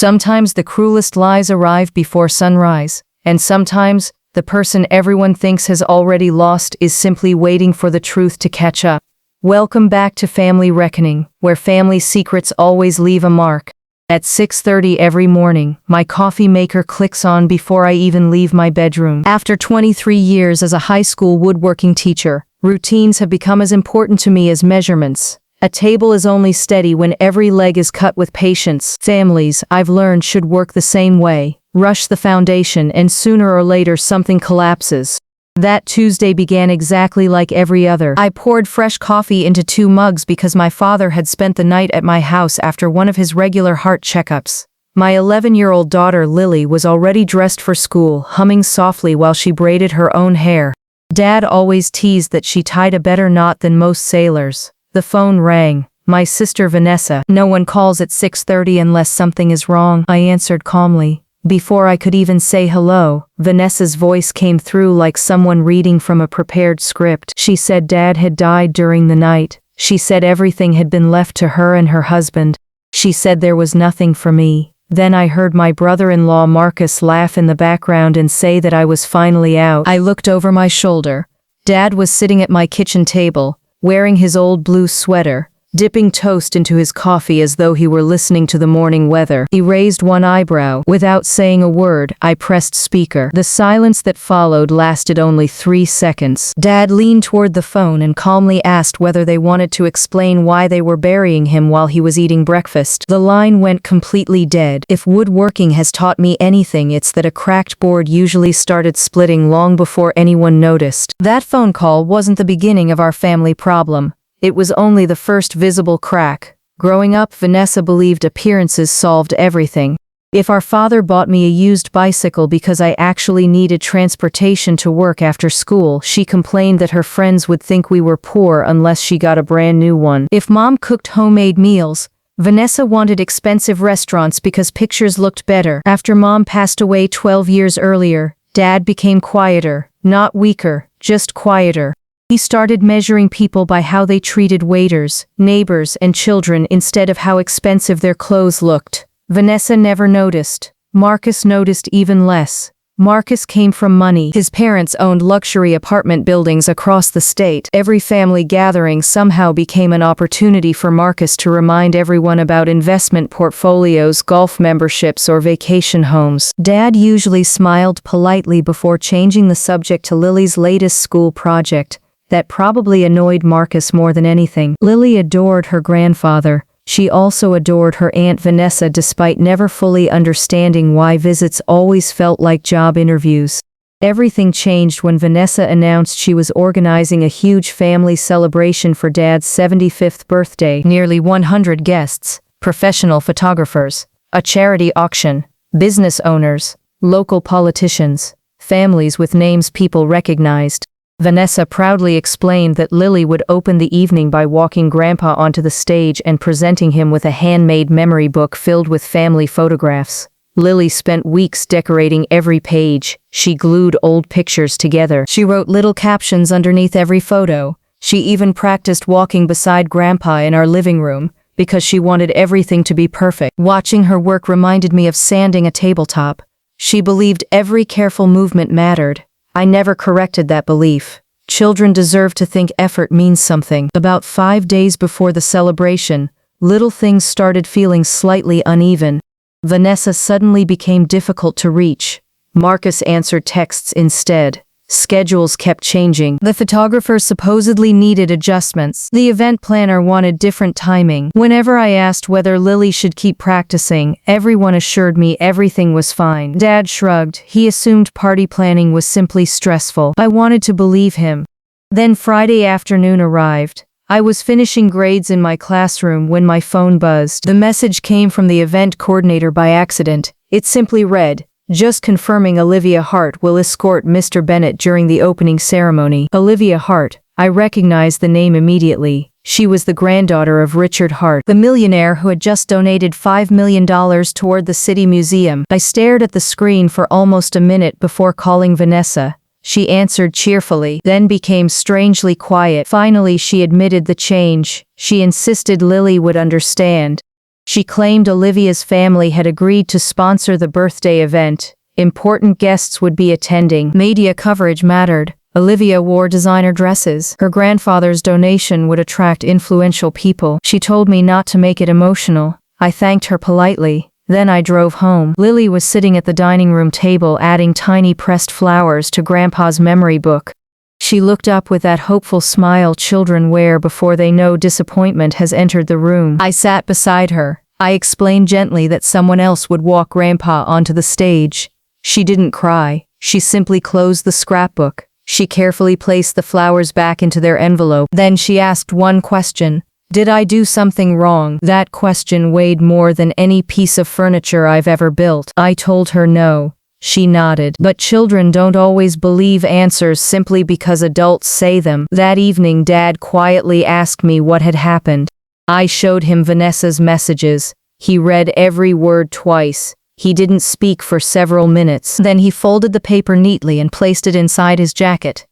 Sometimes the cruelest lies arrive before sunrise, and sometimes the person everyone thinks has already lost is simply waiting for the truth to catch up. Welcome back to Family Reckoning, where family secrets always leave a mark. At 6:30 every morning, my coffee maker clicks on before I even leave my bedroom. After 23 years as a high school woodworking teacher, routines have become as important to me as measurements. A table is only steady when every leg is cut with patience. Families, I've learned, should work the same way. Rush the foundation and sooner or later something collapses. That Tuesday began exactly like every other. I poured fresh coffee into 2 mugs because my father had spent the night at my house after one of his regular heart checkups. My 11-year-old daughter Lily was already dressed for school, humming softly while she braided her own hair. Dad always teased that she tied a better knot than most sailors. The phone rang. My sister Vanessa. No one calls at 6:30 unless something is wrong, I answered calmly. Before I could even say hello, Vanessa's voice came through like someone reading from a prepared script. She said Dad had died during the night. She said everything had been left to her and her husband. She said there was nothing for me. Then I heard my brother-in-law Marcus laugh in the background and say that I was finally out. I looked over my shoulder. Dad was sitting at my kitchen table, wearing his old blue sweater, dipping toast into his coffee as though he were listening to the morning weather. He raised one eyebrow. Without saying a word, I pressed speaker. The silence that followed lasted only 3 seconds. Dad leaned toward the phone and calmly asked whether they wanted to explain why they were burying him while he was eating breakfast. The line went completely dead. If woodworking has taught me anything, it's that a cracked board usually started splitting long before anyone noticed. That phone call wasn't the beginning of our family problem. It was only the first visible crack. Growing up, Vanessa believed appearances solved everything. If our father bought me a used bicycle because I actually needed transportation to work after school, she complained that her friends would think we were poor unless she got a brand new one. If Mom cooked homemade meals, Vanessa wanted expensive restaurants because pictures looked better. After Mom passed away 12 years earlier, Dad became quieter, not weaker, just quieter. He started measuring people by how they treated waiters, neighbors, and children instead of how expensive their clothes looked. Vanessa never noticed. Marcus noticed even less. Marcus came from money. His parents owned luxury apartment buildings across the state. Every family gathering somehow became an opportunity for Marcus to remind everyone about investment portfolios, golf memberships, or vacation homes. Dad usually smiled politely before changing the subject to Lily's latest school project. That probably annoyed Marcus more than anything. Lily adored her grandfather. She also adored her Aunt Vanessa despite never fully understanding why visits always felt like job interviews. Everything changed when Vanessa announced she was organizing a huge family celebration for Dad's 75th birthday. Nearly 100 guests, professional photographers, a charity auction, business owners, local politicians, families with names people recognized. Vanessa proudly explained that Lily would open the evening by walking Grandpa onto the stage and presenting him with a handmade memory book filled with family photographs. Lily spent weeks decorating every page. She glued old pictures together. She wrote little captions underneath every photo. She even practiced walking beside Grandpa in our living room, because she wanted everything to be perfect. Watching her work reminded me of sanding a tabletop. She believed every careful movement mattered. I never corrected that belief. Children deserve to think effort means something. About 5 days before the celebration, little things started feeling slightly uneven. Vanessa suddenly became difficult to reach. Marcus answered texts instead. Schedules kept changing. The photographer supposedly needed adjustments. The event planner wanted different timing. Whenever I asked whether Lily should keep practicing, everyone assured me everything was fine. Dad shrugged. He assumed party planning was simply stressful. I wanted to believe him. Then Friday afternoon arrived. I was finishing grades in my classroom when my phone buzzed. The message came from the event coordinator by accident. It simply read, "Just confirming Olivia Hart will escort Mr. Bennett during the opening ceremony." Olivia Hart. I recognized the name immediately. She was the granddaughter of Richard Hart, the millionaire who had just donated $5 million toward the city museum. I stared at the screen for almost a minute before calling Vanessa. She answered cheerfully, then became strangely quiet. Finally, she admitted the change. She insisted Lily would understand. She claimed Olivia's family had agreed to sponsor the birthday event. Important guests would be attending. Media coverage mattered. Olivia wore designer dresses. Her grandfather's donation would attract influential people. She told me not to make it emotional. I thanked her politely. Then I drove home. Lily was sitting at the dining room table adding tiny pressed flowers to Grandpa's memory book. She looked up with that hopeful smile children wear before they know disappointment has entered the room. I sat beside her. I explained gently that someone else would walk Grandpa onto the stage. She didn't cry. She simply closed the scrapbook. She carefully placed the flowers back into their envelope. Then she asked one question. Did I do something wrong? That question weighed more than any piece of furniture I've ever built. I told her no. She nodded. But children don't always believe answers simply because adults say them. That evening, Dad quietly asked me what had happened. I showed him Vanessa's messages. He read every word twice. He didn't speak for several minutes. Then he folded the paper neatly and placed it inside his jacket.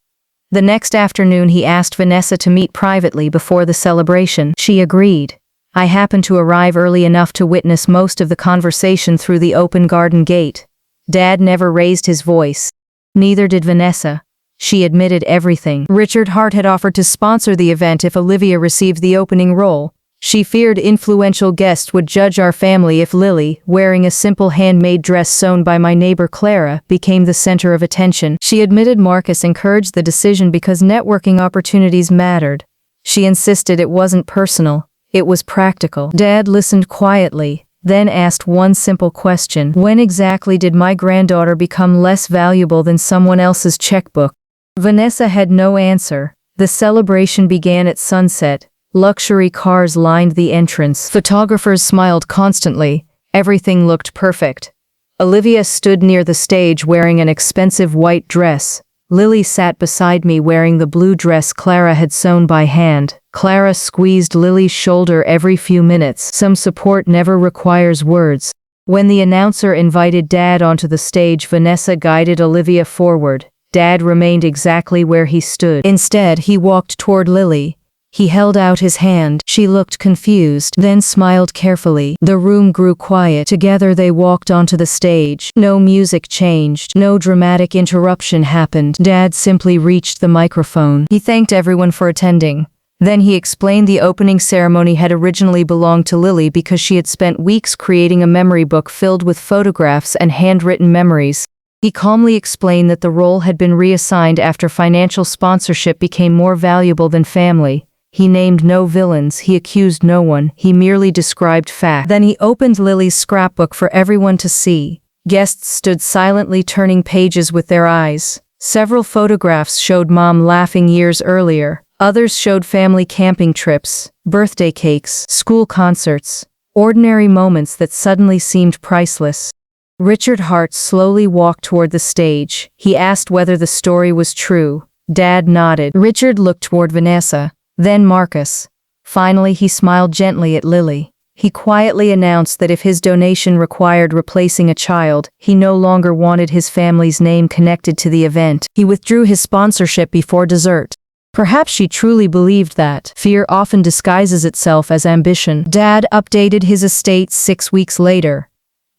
The next afternoon he asked Vanessa to meet privately before the celebration. She agreed. I happened to arrive early enough to witness most of the conversation through the open garden gate. Dad never raised his voice. Neither did Vanessa. She admitted everything. Richard Hart had offered to sponsor the event if Olivia received the opening role. She feared influential guests would judge our family if Lily, wearing a simple handmade dress sewn by my neighbor Clara, became the center of attention. She admitted Marcus encouraged the decision because networking opportunities mattered. She insisted it wasn't personal, it was practical. Dad listened quietly, then asked one simple question. When exactly did my granddaughter become less valuable than someone else's checkbook? Vanessa had no answer. The celebration began at sunset. Luxury cars lined the entrance. Photographers smiled constantly. Everything looked perfect. Olivia stood near the stage wearing an expensive white dress. Lily sat beside me wearing the blue dress Clara had sewn by hand. Clara squeezed Lily's shoulder every few minutes. Some support never requires words. When the announcer invited Dad onto the stage, Vanessa guided Olivia forward. Dad remained exactly where he stood. Instead, he walked toward Lily. He held out his hand. She looked confused, then smiled carefully. The room grew quiet. Together they walked onto the stage. No music changed. No dramatic interruption happened. Dad simply reached the microphone. He thanked everyone for attending. Then he explained the opening ceremony had originally belonged to Lily because she had spent weeks creating a memory book filled with photographs and handwritten memories. He calmly explained that the role had been reassigned after financial sponsorship became more valuable than family. He named no villains, he accused no one, he merely described facts. Then he opened Lily's scrapbook for everyone to see. Guests stood silently turning pages with their eyes. Several photographs showed Mom laughing years earlier. Others showed family camping trips, birthday cakes, school concerts, ordinary moments that suddenly seemed priceless. Richard Hart slowly walked toward the stage. He asked whether the story was true. Dad nodded. Richard looked toward Vanessa. Then Marcus. Finally, he smiled gently at Lily. He quietly announced that if his donation required replacing a child, he no longer wanted his family's name connected to the event. He withdrew his sponsorship before dessert. Perhaps she truly believed that fear often disguises itself as ambition. Dad updated his estate 6 weeks later.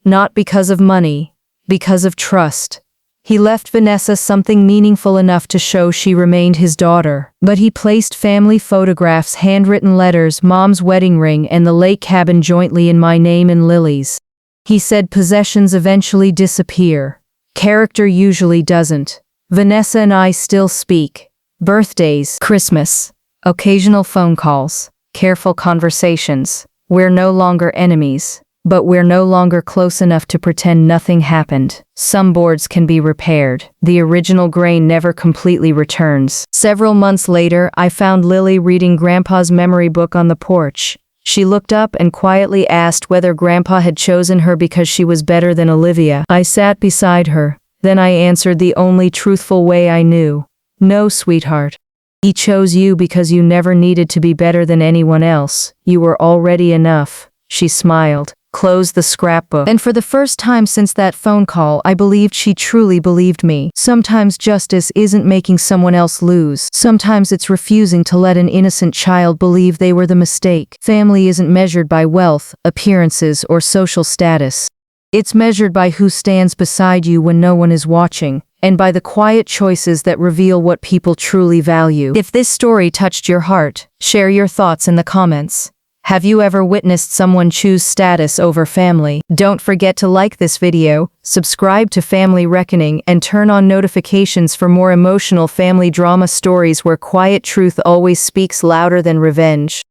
Not because of money, because of trust. He left Vanessa something meaningful enough to show she remained his daughter. But he placed family photographs, handwritten letters, Mom's wedding ring, and the lake cabin jointly in my name and Lily's. He said possessions eventually disappear. Character usually doesn't. Vanessa and I still speak. Birthdays, Christmas, occasional phone calls, careful conversations. We're no longer enemies. But we're no longer close enough to pretend nothing happened. Some boards can be repaired. The original grain never completely returns. Several months later, I found Lily reading Grandpa's memory book on the porch. She looked up and quietly asked whether Grandpa had chosen her because she was better than Olivia. I sat beside her. Then I answered the only truthful way I knew. No, sweetheart. He chose you because you never needed to be better than anyone else. You were already enough. She smiled. Close the scrapbook. And for the first time since that phone call, I believed she truly believed me. Sometimes justice isn't making someone else lose. Sometimes it's refusing to let an innocent child believe they were the mistake. Family isn't measured by wealth, appearances, or social status. It's measured by who stands beside you when no one is watching, and by the quiet choices that reveal what people truly value. If this story touched your heart, share your thoughts in the comments. Have you ever witnessed someone choose status over family? Don't forget to like this video, subscribe to Family Reckoning, and turn on notifications for more emotional family drama stories where quiet truth always speaks louder than revenge.